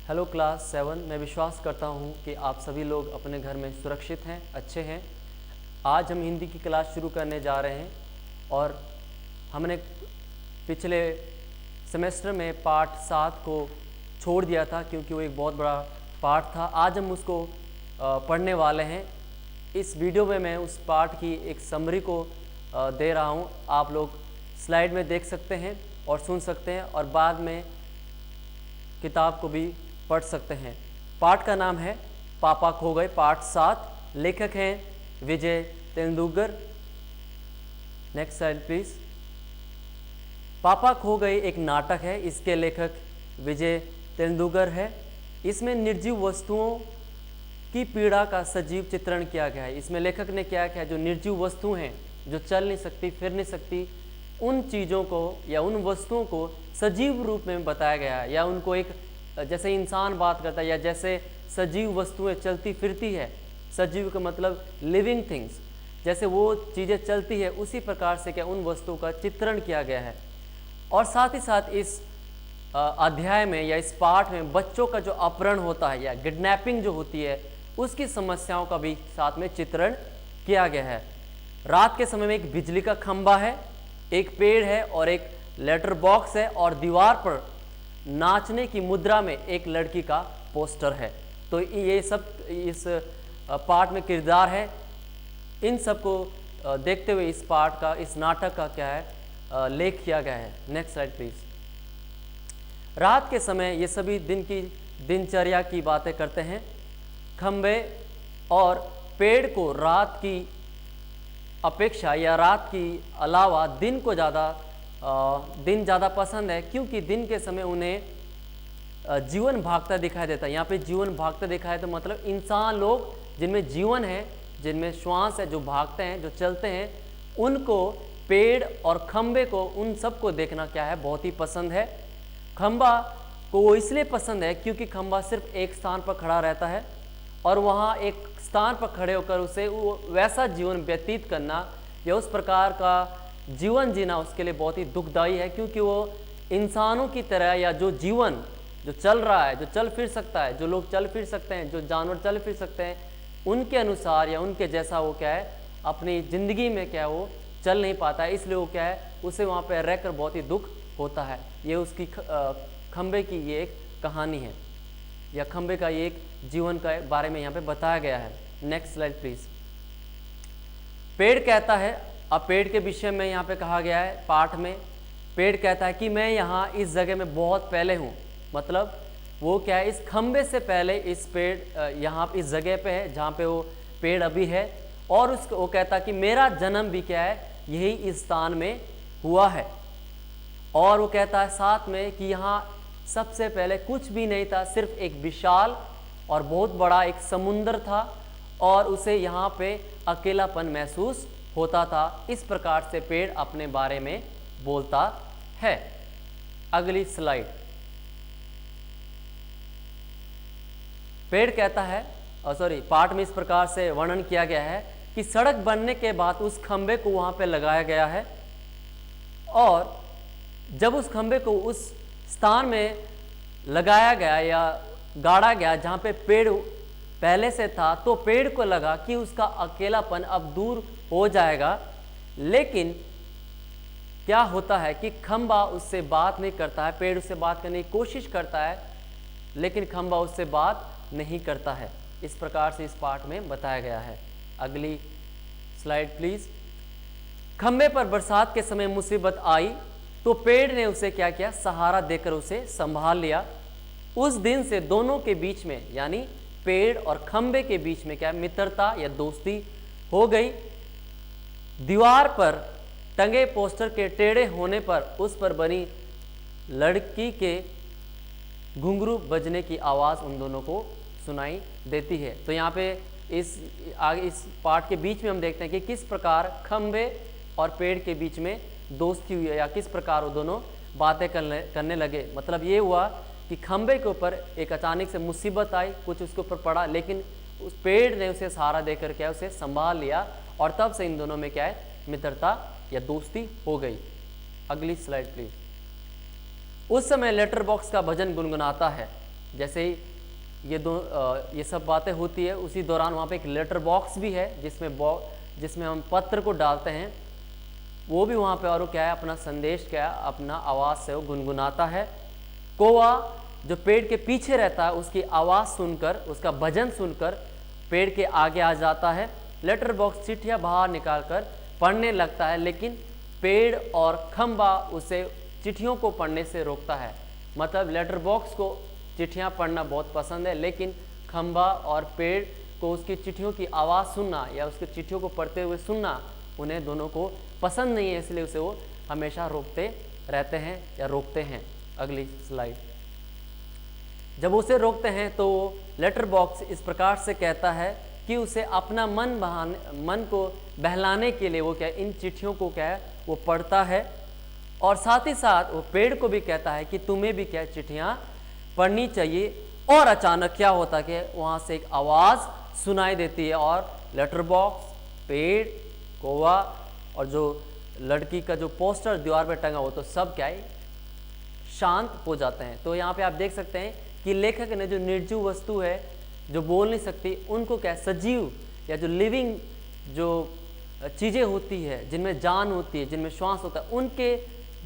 Hello class 7। मैं विश्वास करता हूँ कि आप सभी लोग अपने घर में सुरक्षित हैं, अच्छे हैं। आज हम हिंदी की क्लास शुरू करने जा रहे हैं और हमने पिछले सेमेस्टर में पार्ट 7 को छोड़ दिया था क्योंकि वो एक बहुत बड़ा पार्ट था। आज हम उसको पढ़ने वाले हैं। इस वीडियो में मैं उस पार्ट की एक समरी को दे रहा हूँ। आप लोग स्लाइड में देख सकते हैं और सुन सकते हैं और बाद में किताब को भी पढ़ सकते हैं। पाठ का नाम है पापा खो गए, पार्ट 7। लेखक हैं Vijay Tendulkar. Next slide please. पापा खो गए एक नाटक है, इसके लेखक विजय तेंदुलकर है। इसमें निर्जीव वस्तुओं की पीड़ा का सजीव चित्रण किया गया है। इसमें लेखक ने क्या किया, जो निर्जीव वस्तुएं हैं, जो चल नहीं सकती, फिर नहीं सकती, उन चीज़ों को या उन वस्तुओं को सजीव रूप में बताया गया है, या उनको एक जैसे इंसान बात करता है या जैसे सजीव वस्तुएं चलती फिरती है। सजीव का मतलब लिविंग थिंग्स, जैसे वो चीज़ें चलती है उसी प्रकार से क्या उन वस्तुओं का चित्रण किया गया है। और साथ ही साथ इस अध्याय में या इस पाठ में बच्चों का जो अपहरण होता है या किडनैपिंग जो होती है उसकी समस्याओं का भी साथ में चित्रण किया गया है। रात के समय में एक बिजली का खंभा है, एक पेड़ है और एक लेटर बॉक्स है और दीवार पर नाचने की मुद्रा में एक लड़की का पोस्टर है। तो ये सब इस पाठ में किरदार है। इन सब को देखते हुए इस पाठ का, इस नाटक का क्या है, लेख किया गया है। Next slide please. रात के समय ये सभी दिन की दिनचर्या की बातें करते हैं। खंबे और पेड़ को रात की अपेक्षा या रात की अलावा दिन को दिन ज़्यादा पसंद है, क्योंकि दिन के समय उन्हें जीवन भागता दिखाई देता है। यहाँ पे जीवन भागता दिखाई तो मतलब इंसान लोग जिनमें जीवन है, जिनमें श्वास है, जो भागते हैं, जो चलते हैं, उनको पेड़ और खंबे को, उन सब को देखना क्या है, बहुत ही पसंद है। खंबा को वो इसलिए पसंद है क्योंकि खंबा सिर्फ एक स्थान पर खड़ा रहता है और वहाँ एक स्थान पर खड़े होकर उसे वो वैसा जीवन व्यतीत करना या उस प्रकार का जीवन जीना उसके लिए बहुत ही दुखदायी है, क्योंकि वो इंसानों की तरह या जो जीवन जो चल रहा है, जो चल फिर सकता है, जो लोग चल फिर सकते हैं, जो जानवर चल फिर सकते हैं, उनके अनुसार या उनके जैसा वो क्या है अपनी ज़िंदगी में क्या है वो चल नहीं पाता है। इसलिए वो क्या है उसे वहाँ पर रहकर बहुत ही दुख होता है। ये उसकी खंबे की ये एक कहानी है या खंबे का ये एक जीवन के बारे में यहाँ पे बताया गया है। Next slide please. पेड़ कहता है, अब पेड़ के विषय में यहाँ पे कहा गया है पाठ में। पेड़ कहता है कि मैं यहाँ इस जगह में बहुत पहले हूँ, मतलब वो क्या है, इस खंबे से पहले इस पेड़ यहाँ इस जगह पे है जहाँ पे वो पेड़ अभी है। और उसको वो कहता है कि मेरा जन्म भी क्या है, यही इस स्थान में हुआ है। और वो कहता है साथ में कि यहाँ सबसे पहले कुछ भी नहीं था, सिर्फ एक विशाल और बहुत बड़ा एक समुंदर था और उसे यहाँ पे अकेलापन महसूस होता था। इस प्रकार से पेड़ अपने बारे में बोलता है। अगली स्लाइड। पेड़ कहता है, पाठ में इस प्रकार से वर्णन किया गया है कि सड़क बनने के बाद उस खंबे को वहाँ पे लगाया गया है और जब उस खंबे को उस स्थान में लगाया गया या गाड़ा गया जहाँ पे पेड़ पहले से था, तो पेड़ को लगा कि उसका अकेलापन अब दूर हो जाएगा। लेकिन क्या होता है कि खंबा उससे बात नहीं करता है। पेड़ उससे बात करने की कोशिश करता है लेकिन खंबा उससे बात नहीं करता है। इस प्रकार से इस पाठ में बताया गया है। अगली स्लाइड प्लीज। खंबे पर बरसात के समय मुसीबत आई तो पेड़ ने उसे क्या किया, सहारा देकर उसे संभाल लिया। उस दिन से दोनों के बीच में यानी पेड़ और खंबे के बीच में क्या मित्रता या दोस्ती हो गई। दीवार पर टंगे पोस्टर के टेढ़े होने पर उस पर बनी लड़की के घुंघरू बजने की आवाज़ उन दोनों को सुनाई देती है। तो यहाँ पे इस पाठ के बीच में हम देखते हैं कि किस प्रकार खंबे और पेड़ के बीच में दोस्ती हुई है या किस प्रकार वो दोनों बातें करने लगे। मतलब ये हुआ कि खंबे के ऊपर एक अचानक से मुसीबत आई, कुछ उसके ऊपर पड़ा, लेकिन उस पेड़ ने उसे सहारा देकर क्या उसे संभाल लिया और तब से इन दोनों में क्या है मित्रता या दोस्ती हो गई। अगली स्लाइड प्लीज। उस समय लेटर बॉक्स का भजन गुनगुनाता है। जैसे ही ये सब बातें होती है, उसी दौरान वहाँ पे एक लेटर बॉक्स भी है जिसमें हम पत्र को डालते हैं, वो भी वहाँ पे, और वो क्या है, अपना संदेश, क्या है, अपना आवाज़ से वो गुनगुनाता है। कौवा जो पेड़ के पीछे रहता है, उसकी आवाज़ सुनकर, उसका भजन सुनकर पेड़ के आगे आ जाता है। लेटर बॉक्स चिट्ठियाँ बाहर निकाल कर पढ़ने लगता है, लेकिन पेड़ और खंबा उसे चिट्ठियों को पढ़ने से रोकता है। मतलब लेटर बॉक्स को चिट्ठियाँ पढ़ना बहुत पसंद है, लेकिन खंबा और पेड़ को उसकी चिट्ठियों की आवाज़ सुनना या उसकी चिट्ठियों को पढ़ते हुए सुनना उन्हें दोनों को पसंद नहीं है, इसलिए उसे वो हमेशा रोकते रहते हैं या रोकते हैं। अगली स्लाइड। जब उसे रोकते हैं तो लेटर बॉक्स इस प्रकार से कहता है कि उसे अपना मन को बहलाने के लिए वो क्या, इन चिट्ठियों को क्या है, वो पढ़ता है। और साथ ही साथ वो पेड़ को भी कहता है कि तुम्हें भी क्या, चिट्ठियाँ पढ़नी चाहिए। और अचानक क्या होता है कि वहाँ से एक आवाज़ सुनाई देती है, और लेटर बॉक्स, पेड़, कौवा और जो लड़की का जो पोस्टर दीवार पे टंगा हो, तो सब क्या है, शांत हो जाते हैं। तो यहाँ पे आप देख सकते हैं कि लेखक ने जो निर्जीव वस्तु है, जो बोल नहीं सकती, उनको क्या, सजीव या जो लिविंग जो चीज़ें होती है, जिनमें जान होती है, जिनमें श्वास होता है, उनके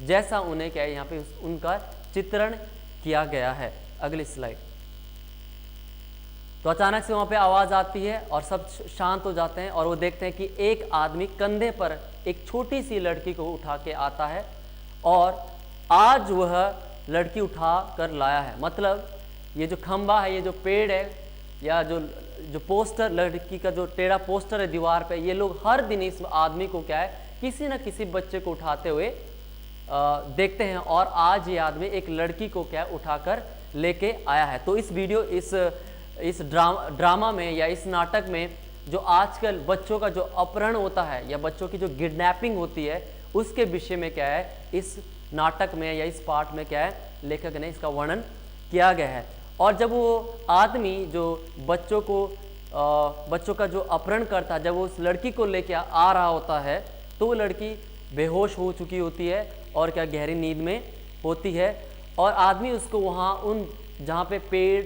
जैसा उन्हें क्या है, यहाँ पे उनका चित्रण किया गया है। अगली स्लाइड। तो अचानक से वहाँ पे आवाज़ आती है और सब शांत हो जाते हैं, और वो देखते हैं कि एक आदमी कंधे पर एक छोटी सी लड़की को उठा के आता है, और आज वह लड़की उठा कर लाया है। मतलब ये जो खंबा है, ये जो पेड़ है, या जो पोस्टर, लड़की का जो टेढ़ा पोस्टर है दीवार पे, ये लोग हर दिन इस आदमी को क्या है, किसी न किसी बच्चे को उठाते हुए देखते हैं, और आज ये आदमी एक लड़की को क्या उठाकर लेके आया है। तो इस ड्रामा में या इस नाटक में जो आजकल बच्चों का जो अपहरण होता है या बच्चों की जो किडनैपिंग होती है, उसके विषय में क्या है, इस नाटक में या इस पाठ में क्या है, लेखक ने इसका वर्णन किया गया है। और जब वो आदमी जो बच्चों का जो अपहरण करता है, जब वो उस लड़की को लेके आ रहा होता है, तो वो लड़की बेहोश हो चुकी होती है और क्या, गहरी नींद में होती है, और आदमी उसको वहाँ जहाँ पे पेड़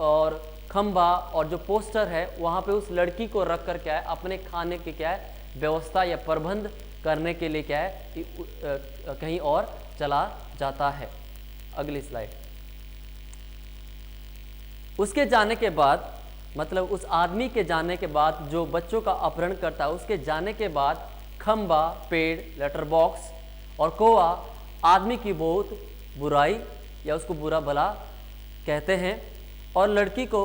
और खंबा और जो पोस्टर है, वहाँ पे उस लड़की को रख कर क्या है, अपने खाने की क्या है, व्यवस्था या प्रबंध करने के लिए क्या है, कहीं और चला जाता है। अगली स्लाइड। उसके जाने के बाद, मतलब उस आदमी के जाने के बाद, जो बच्चों का अपहरण करता है, उसके जाने के बाद खंबा, पेड़, लेटर बॉक्स और कौवा आदमी की बहुत बुराई या उसको बुरा भला कहते हैं, और लड़की को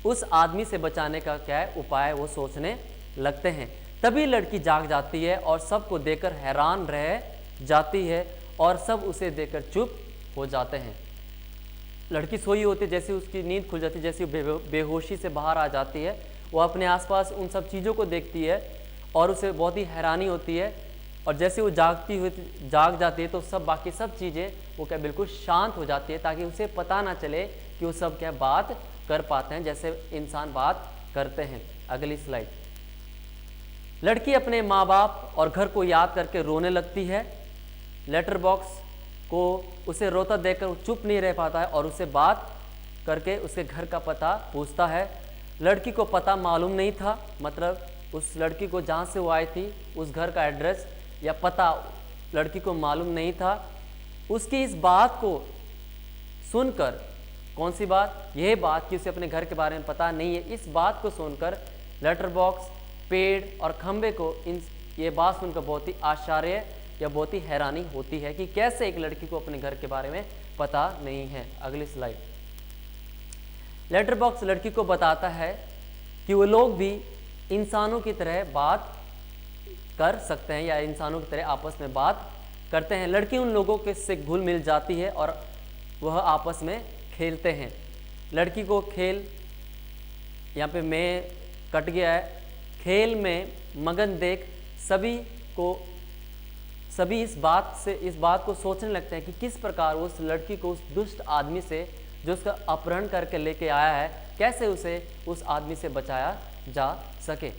उस आदमी से बचाने का क्या है, उपाय वो सोचने लगते हैं। तभी लड़की जाग जाती है और सबको देखकर हैरान रह जाती है, और सब उसे देखकर चुप हो जाते हैं। लड़की सोई होती है, जैसे उसकी नींद खुल जाती है, जैसे बेहोशी से बाहर आ जाती है, वो अपने आसपास उन सब चीज़ों को देखती है और उसे बहुत ही हैरानी होती है, और जैसे वो जाग जाती है तो सब बाकी सब चीज़ें वो क्या, बिल्कुल शांत हो जाती है, ताकि उसे पता ना चले कि वो सब क्या बात कर पाते हैं जैसे इंसान बात करते हैं। अगली स्लाइड। लड़की अपने माँ बाप और घर को याद करके रोने लगती है। लेटर बॉक्स को उसे रोता देखकर वो चुप नहीं रह पाता है और उससे बात करके उसके घर का पता पूछता है। लड़की को पता मालूम नहीं था, मतलब उस लड़की को जहाँ से वो आई थी उस घर का एड्रेस या पता लड़की को मालूम नहीं था। उसकी इस बात को सुनकर, कौन सी बात, यह बात कि उसे अपने घर के बारे में पता नहीं है, इस बात को सुनकर लेटर बॉक्स, पेड़ और खंबे को ये बात सुनकर बहुत ही आश्चर्य या बहुत ही हैरानी होती है कि कैसे एक लड़की को अपने घर के बारे में पता नहीं है। अगली स्लाइड। लेटर बॉक्स लड़की को बताता है कि वो लोग भी इंसानों की तरह बात कर सकते हैं या इंसानों की तरह आपस में बात करते हैं। लड़की उन लोगों के से घुल मिल जाती है और वह आपस में खेलते हैं। लड़की को खेल, यहाँ पे मैं कट गया है, खेल में मगन देख सभी इस बात को सोचने लगते हैं कि किस प्रकार उस लड़की को उस दुष्ट आदमी से जो उसका अपहरण करके लेके आया है, कैसे उसे उस आदमी से बचाया जा सके।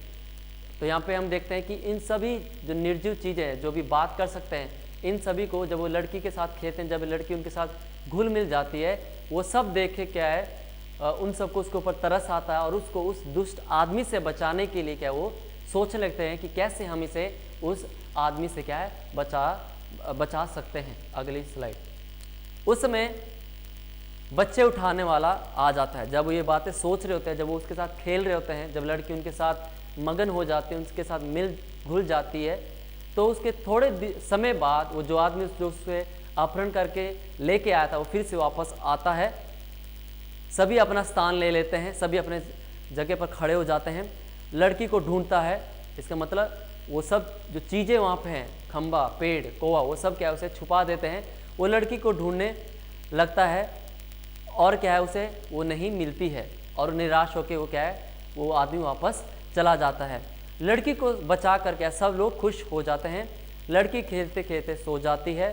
तो यहाँ पे हम देखते हैं कि इन सभी जो निर्जीव चीज़ें जो भी बात कर सकते हैं, इन सभी को जब वो लड़की के साथ खेलते हैं, जब लड़की उनके साथ घुल मिल जाती है। वो सब देख के क्या है उन सबको उसके ऊपर तरस आता है और उसको उस दुष्ट आदमी से बचाने के लिए क्या वो सोचने लगते हैं कि कैसे हम इसे उस आदमी से क्या है बचा सकते हैं। अगली स्लाइड। उस समय बच्चे उठाने वाला आ जाता है। जब वो ये बातें सोच रहे होते हैं, जब वो उसके साथ खेल रहे होते हैं, जब लड़की उनके साथ मगन हो जाती है, उसके साथ मिल घुल जाती है, तो उसके थोड़े समय बाद वो जो आदमी जो उससे अपहरण करके लेके आया था वो फिर से वापस आता है। सभी अपना स्थान ले लेते हैं, सभी अपने जगह पर खड़े हो जाते हैं, लड़की को ढूंढता है। इसका मतलब वो सब जो चीज़ें वहाँ पे हैं, खंबा, पेड़, कौवा, वो सब क्या है उसे छुपा देते हैं। वो लड़की को ढूंढने लगता है और क्या है उसे वो नहीं मिलती है और निराश होकर वो क्या है वो आदमी वापस चला जाता है। लड़की को बचा कर क्या सब लोग खुश हो जाते हैं। लड़की खेलते खेलते सो जाती है।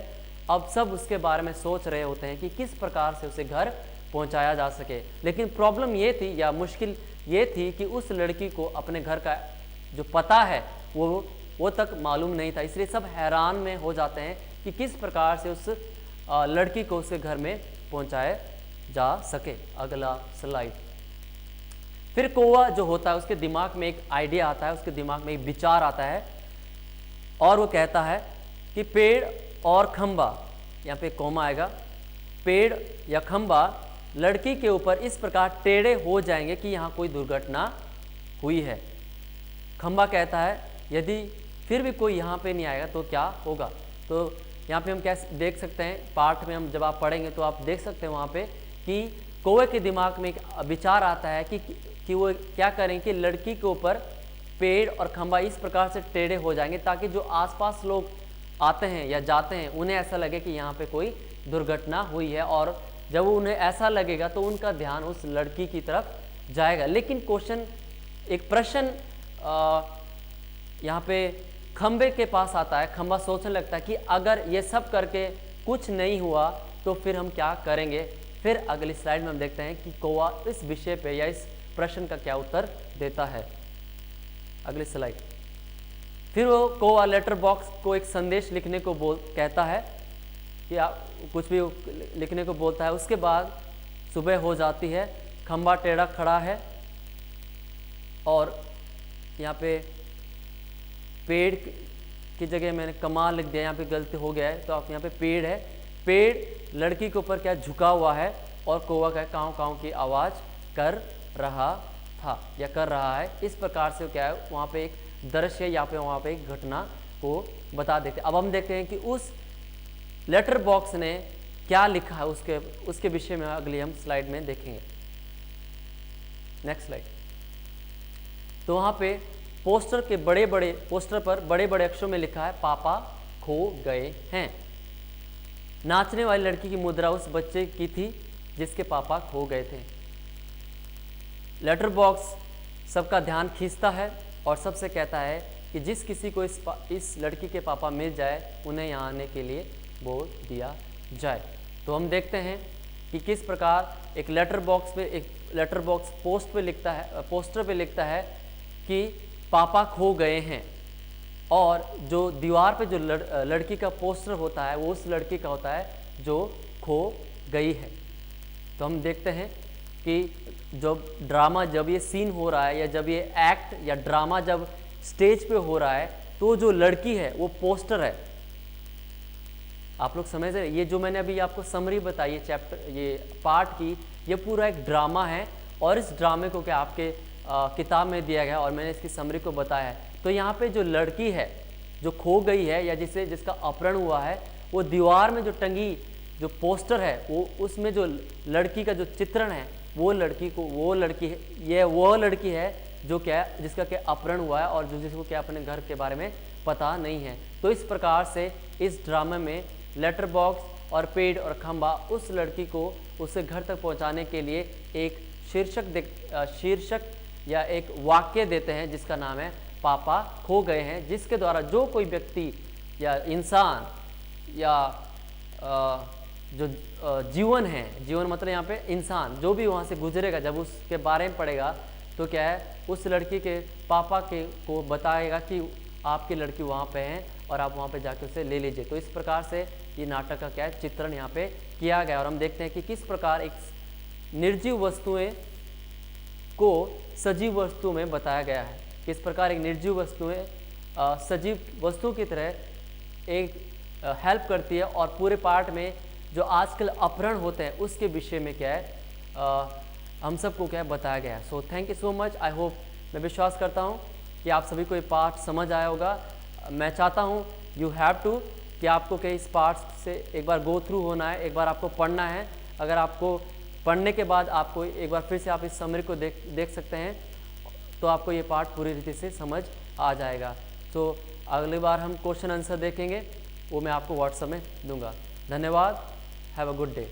अब सब उसके बारे में सोच रहे होते हैं कि किस प्रकार से उसे घर पहुंचाया जा सके। लेकिन प्रॉब्लम ये थी या मुश्किल ये थी कि उस लड़की को अपने घर का जो पता है वो तक मालूम नहीं था। इसलिए सब हैरान में हो जाते हैं कि किस प्रकार से उस लड़की को उसके घर में पहुंचाया जा सके। अगला स्लाइड। फिर कौवा जो होता है उसके दिमाग में एक आइडिया आता है, उसके दिमाग में एक विचार आता है और वो कहता है कि पेड़ और खंबा, यहाँ पे कौमा आएगा, पेड़ या खंबा लड़की के ऊपर इस प्रकार टेढ़े हो जाएंगे कि यहाँ कोई दुर्घटना हुई है। खंबा कहता है यदि फिर भी कोई यहाँ पे नहीं आएगा तो क्या होगा। तो यहाँ पे हम क्या देख सकते हैं, पाठ में हम जब आप पढ़ेंगे तो आप देख सकते हैं वहाँ पे कि कौवे के दिमाग में एक विचार आता है कि वो क्या करें कि लड़की के ऊपर पेड़ और खंबा इस प्रकार से टेढ़े हो जाएंगे ताकि जो आसपास लोग आते हैं या जाते हैं उन्हें ऐसा लगे कि यहाँ पे कोई दुर्घटना हुई है, और जब उन्हें ऐसा लगेगा तो उनका ध्यान उस लड़की की तरफ जाएगा। लेकिन क्वेश्चन, एक प्रश्न यहाँ पे खंबे के पास आता है। खंबा सोचने लगता है कि अगर ये सब करके कुछ नहीं हुआ तो फिर हम क्या करेंगे। फिर अगली स्लाइड में हम देखते हैं कि कौवा इस विषय पे या इस प्रश्न का क्या उत्तर देता है। अगली स्लाइड। फिर वो कौवा लेटर बॉक्स को एक संदेश लिखने को कहता है कि आप कुछ भी लिखने को बोलता है। उसके बाद सुबह हो जाती है, खंबा टेढ़ा खड़ा है और यहाँ पे पेड़ की जगह मैंने कमाल लिख दिया, यहाँ पे गलती हो गया है, तो आप यहाँ पे पेड़ है। पेड़ लड़की के ऊपर क्या झुका हुआ है और कौवा का काँव काँव की आवाज़ कर रहा था या कर रहा है। इस प्रकार से क्या है वहाँ पे एक दृश्य या पे वहाँ पे एक घटना को बता देते। अब हम देखते हैं कि उस लेटर बॉक्स ने क्या लिखा है, उसके विषय में अगली हम स्लाइड में देखेंगे। Next slide. तो वहाँ पे पोस्टर पर बड़े बड़े अक्षरों में लिखा है पापा खो गए हैं। नाचने वाली लड़की की मुद्रा उस बच्चे की थी जिसके पापा खो गए थे। लेटर बॉक्स सबका ध्यान खींचता है और सबसे कहता है कि जिस किसी को इस लड़की के पापा मिल जाए उन्हें यहाँ आने के लिए बोल दिया जाए। तो हम देखते हैं कि किस प्रकार एक लेटर बॉक्स पोस्टर पे लिखता है कि पापा खो गए हैं, और जो दीवार पे जो लड़की का पोस्टर होता है वो उस लड़की का होता है जो खो गई है। तो हम देखते हैं कि जब ये सीन हो रहा है या जब ये एक्ट या ड्रामा जब स्टेज पे हो रहा है तो जो लड़की है वो पोस्टर है। आप लोग समझ रहे, ये जो मैंने अभी आपको समरी बताई है चैप्टर, ये पार्ट की, ये पूरा एक ड्रामा है और इस ड्रामे को क्या आपके किताब में दिया गया और मैंने इसकी समरी को बताया है। तो यहाँ पे जो लड़की है जो खो गई है या जिसका अपहरण हुआ है, वो दीवार में जो टंगी जो पोस्टर है वो उसमें जो लड़की का जो चित्रण है वो लड़की है जो क्या जिसका क्या अपहरण हुआ है और जिसको क्या अपने घर के बारे में पता नहीं है। तो इस प्रकार से इस ड्रामे में लेटर बॉक्स और पेड़ और खंबा उस लड़की को उसके घर तक पहुंचाने के लिए एक शीर्षक या एक वाक्य देते हैं जिसका नाम है पापा खो गए हैं, जिसके द्वारा जो कोई व्यक्ति या इंसान या जो जीवन है, जीवन मतलब यहाँ पे इंसान जो भी वहाँ से गुजरेगा जब उसके बारे में पढ़ेगा तो क्या है उस लड़की के पापा को बताएगा कि आपकी लड़की वहाँ पे है और आप वहाँ पे जाके उसे ले लीजिए। तो इस प्रकार से ये नाटक का क्या है, चित्रण यहाँ पे किया गया। और हम देखते हैं कि किस प्रकार एक निर्जीव वस्तुएं को सजीव वस्तुओं में बताया गया है, किस प्रकार एक निर्जीव वस्तुएं सजीव वस्तुओं की तरह एक हेल्प करती है। और पूरे पार्ट में जो आजकल अपहरण होते हैं उसके विषय में क्या है हम सबको क्या है बताया गया है। So thank you so much. I hope, मैं विश्वास करता हूँ कि आप सभी को ये पार्ट समझ आया होगा। मैं चाहता हूँ यू हैव टू कि आपको क्या इस पार्ट से एक बार गो थ्रू होना है, एक बार आपको पढ़ना है। अगर आपको पढ़ने के बाद आपको एक बार फिर से आप इस समरी को देख सकते हैं तो आपको ये पार्ट पूरी रीति से समझ आ जाएगा। तो अगली बार हम क्वेश्चन आंसर देखेंगे, वो मैं आपको व्हाट्सएप में दूंगा। धन्यवाद। Have a good day.